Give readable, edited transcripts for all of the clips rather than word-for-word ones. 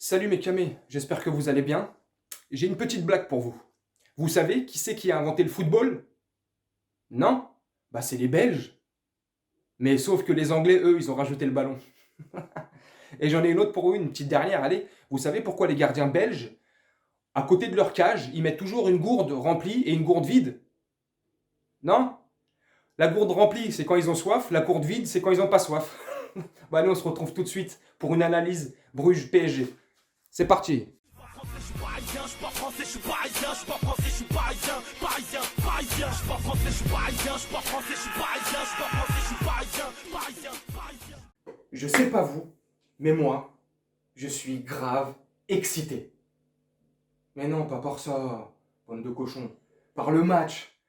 Salut mes camés, j'espère que vous allez bien. J'ai une petite blague pour vous. Vous savez qui c'est qui a inventé le football? Non? Bah c'est les Belges. Mais sauf que les Anglais, eux, ils ont rajouté le ballon. Et j'en ai une autre pour vous, une petite dernière. Allez, vous savez pourquoi les gardiens belges, à côté de leur cage, ils mettent toujours une gourde remplie et une gourde vide? Non? La gourde remplie, c'est quand ils ont soif. La gourde vide, c'est quand ils n'ont pas soif. Bah nous, on se retrouve tout de suite pour une analyse Bruges PSG. C'est parti. Je suis parisien, je suis pas français, je suis parisien, je suis pas français, je suis parisien, parisien, parisien, je suis pas français, je suis parisien, je suis pas français, je suis parisien, je suis pas français, je suis parisien, parisien, parisien. Je sais pas vous, mais moi, je suis grave excité. Mais non, pas par ça, bande de cochons. Par le match,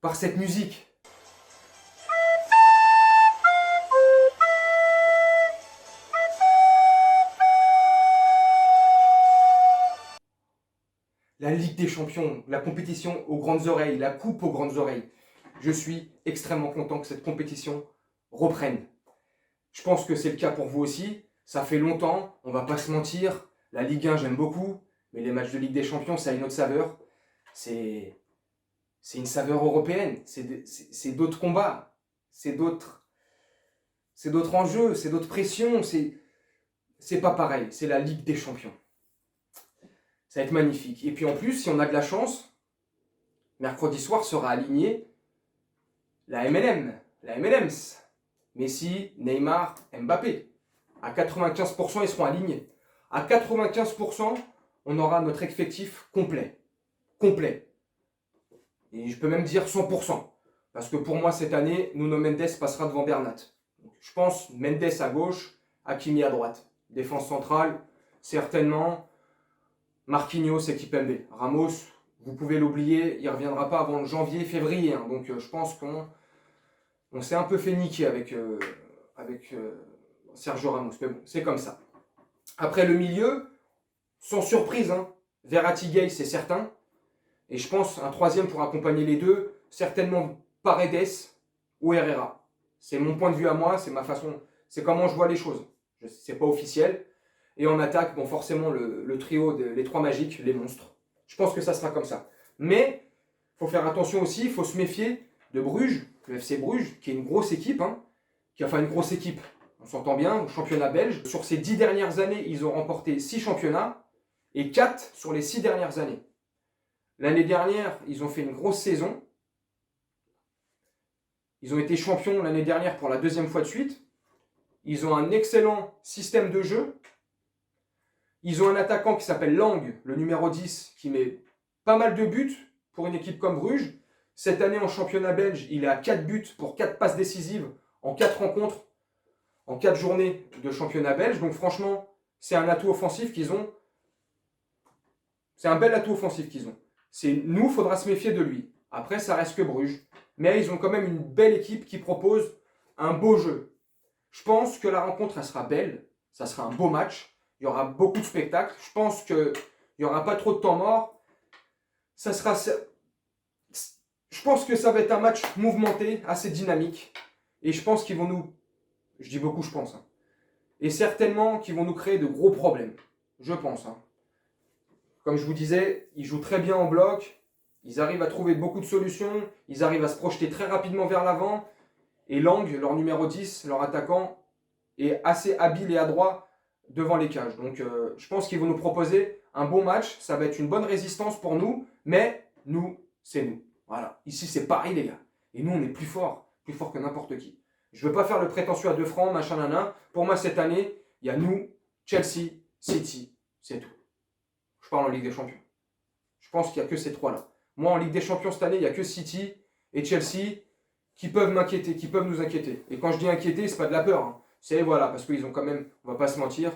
par cette musique. La Ligue des Champions, la compétition aux grandes oreilles, la coupe aux grandes oreilles. Je suis extrêmement content que cette compétition reprenne. Je pense que c'est le cas pour vous aussi. Ça fait longtemps, on va pas se mentir. La Ligue 1, j'aime beaucoup, mais les matchs de Ligue des Champions, ça a une autre saveur. C'est une saveur européenne. C'est d'autres combats, c'est d'autres enjeux, c'est d'autres pressions. C'est pas pareil. C'est la Ligue des Champions. Ça va être magnifique. Et puis en plus, si on a de la chance, mercredi soir sera alignée la MLM, la MLMs. Messi, Neymar, Mbappé. À 95%, ils seront alignés. À 95%, on aura notre effectif complet. Complet. Et je peux même dire 100%. Parce que pour moi, cette année, Nuno Mendes passera devant Bernat. Donc, je pense Mendes à gauche, Hakimi à droite. Défense centrale, certainement. Marquinhos et Kipembe. Ramos, vous pouvez l'oublier, il ne reviendra pas avant janvier, février. Hein. Donc je pense qu'on s'est un peu fait niquer avec Sergio Ramos. Mais bon, c'est comme ça. Après le milieu, sans surprise, hein, Verratti Gay, c'est certain. Et je pense un troisième pour accompagner les deux, certainement Paredes ou Herrera. C'est mon point de vue à moi, c'est ma façon, c'est comment je vois les choses. C'est pas officiel. Et en attaque, bon, forcément, le trio, les trois magiques, les monstres. Je pense que ça sera comme ça. Mais il faut faire attention aussi, il faut se méfier de Bruges, le FC Bruges, qui est une grosse équipe, hein, une grosse équipe, on s'entend bien, au championnat belge. Sur ces 10 dernières années, ils ont remporté 6 championnats et 4 sur les 6 dernières années. L'année dernière, ils ont fait une grosse saison. Ils ont été champions l'année dernière pour la deuxième fois de suite. Ils ont un excellent système de jeu. Ils ont un attaquant qui s'appelle Lang, le numéro 10, qui met pas mal de buts pour une équipe comme Bruges. Cette année en championnat belge, il est à 4 buts pour 4 passes décisives en 4 rencontres, en 4 journées de championnat belge. Donc franchement, c'est un atout offensif qu'ils ont. C'est un bel atout offensif qu'ils ont. Nous, il faudra se méfier de lui. Après, ça reste que Bruges. Mais ils ont quand même une belle équipe qui propose un beau jeu. Je pense que la rencontre, elle sera belle. Ça sera un beau match. Il y aura beaucoup de spectacles. Je pense qu'il n'y aura pas trop de temps mort. Je pense que ça va être un match mouvementé, assez dynamique. Et je pense qu'ils vont nous... Je dis beaucoup, je pense. Hein. Et certainement qu'ils vont nous créer de gros problèmes. Je pense. Hein. Comme je vous disais, ils jouent très bien en bloc. Ils arrivent à trouver beaucoup de solutions. Ils arrivent à se projeter très rapidement vers l'avant. Et Lang, leur numéro 10, leur attaquant, est assez habile et adroit devant les cages. Donc je pense qu'ils vont nous proposer un bon match. Ça va être une bonne résistance pour nous. Mais nous, c'est nous. Voilà. Ici, c'est Paris, les gars. Et nous, on est plus fort que n'importe qui. Je ne veux pas faire le prétentieux à 2 francs, machin, nana. Pour moi, cette année, il y a nous, Chelsea, City, c'est tout. Je parle en Ligue des Champions. Je pense qu'il n'y a que ces trois-là. Moi, en Ligue des Champions, cette année, il n'y a que City et Chelsea qui peuvent m'inquiéter, qui peuvent nous inquiéter. Et quand je dis inquiéter, c'est pas de la peur. Hein. C'est voilà, parce qu'ils ont quand même, on va pas se mentir,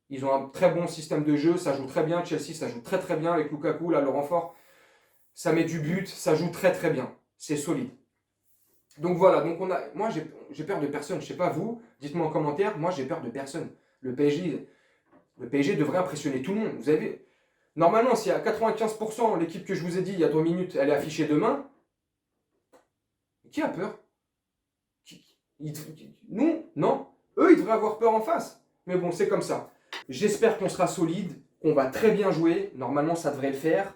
ils ont un très bon système de jeu, ça joue très bien. Chelsea, ça joue très très bien avec Lukaku, là, le renfort. Ça met du but, ça joue très très bien. C'est solide. Donc voilà, moi j'ai peur de personne. Je sais pas vous, dites-moi en commentaire. Moi j'ai peur de personne. Le PSG devrait impressionner tout le monde. Vous avez, normalement, si à 95% l'équipe que je vous ai dit il y a 2 minutes, elle est affichée demain, qui a peur? Nous, non. Eux, ils devraient avoir peur en face. Mais bon, c'est comme ça. J'espère qu'on sera solide, qu'on va très bien jouer. Normalement, ça devrait le faire.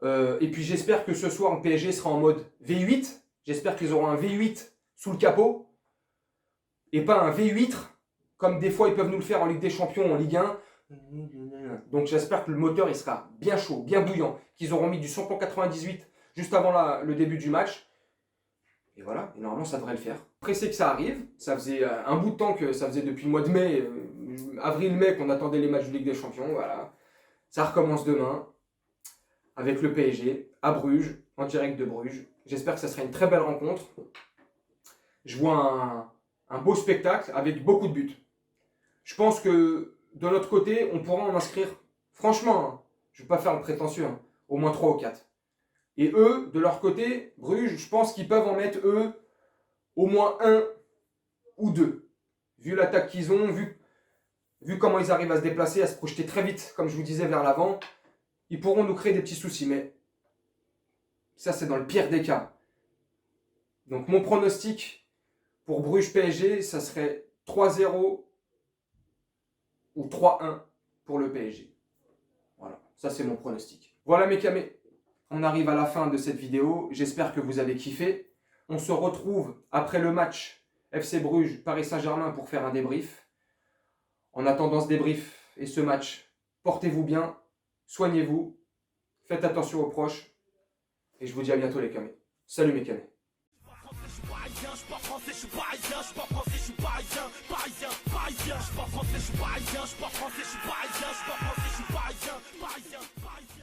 Et puis j'espère que ce soir, le PSG sera en mode V8. J'espère qu'ils auront un V8 sous le capot. Et pas un V8, comme des fois ils peuvent nous le faire en Ligue des Champions, en Ligue 1. Donc j'espère que le moteur il sera bien chaud, bien bouillant. Qu'ils auront mis du samplon 98 juste avant le début du match. Et voilà, et normalement ça devrait le faire. Pressé que ça arrive. Ça faisait un bout de temps que ça faisait depuis le mois de mai, avril-mai, qu'on attendait les matchs de Ligue des Champions. Voilà. Ça recommence demain avec le PSG à Bruges, en direct de Bruges. J'espère que ça sera une très belle rencontre. Je vois un beau spectacle avec beaucoup de buts. Je pense que de notre côté, on pourra en inscrire, franchement, hein, je ne vais pas faire le prétentieux, hein, au moins 3 ou 4. Et eux, de leur côté, Bruges, je pense qu'ils peuvent en mettre, eux, au moins 1 ou 2. Vu l'attaque qu'ils ont, vu comment ils arrivent à se déplacer, à se projeter très vite, comme je vous disais, vers l'avant, ils pourront nous créer des petits soucis. Mais ça, c'est dans le pire des cas. Donc mon pronostic pour Bruges PSG, ça serait 3-0 ou 3-1 pour le PSG. Voilà, ça c'est mon pronostic. Voilà mes camés, on arrive à la fin de cette vidéo. J'espère que vous avez kiffé. On se retrouve après le match FC Bruges Paris Saint-Germain pour faire un débrief. En attendant ce débrief et ce match, portez-vous bien, soignez-vous, faites attention aux proches. Et je vous dis à bientôt les camés. Salut mes camés. Je suis pas français, je suis parisien, je suis pas français, je suis parisien, parisien, parisien. Je suis pas français, je suis parisien, je suis pas français, je suis parisien, je suis pas français, je suis parisien, parisien, parisien.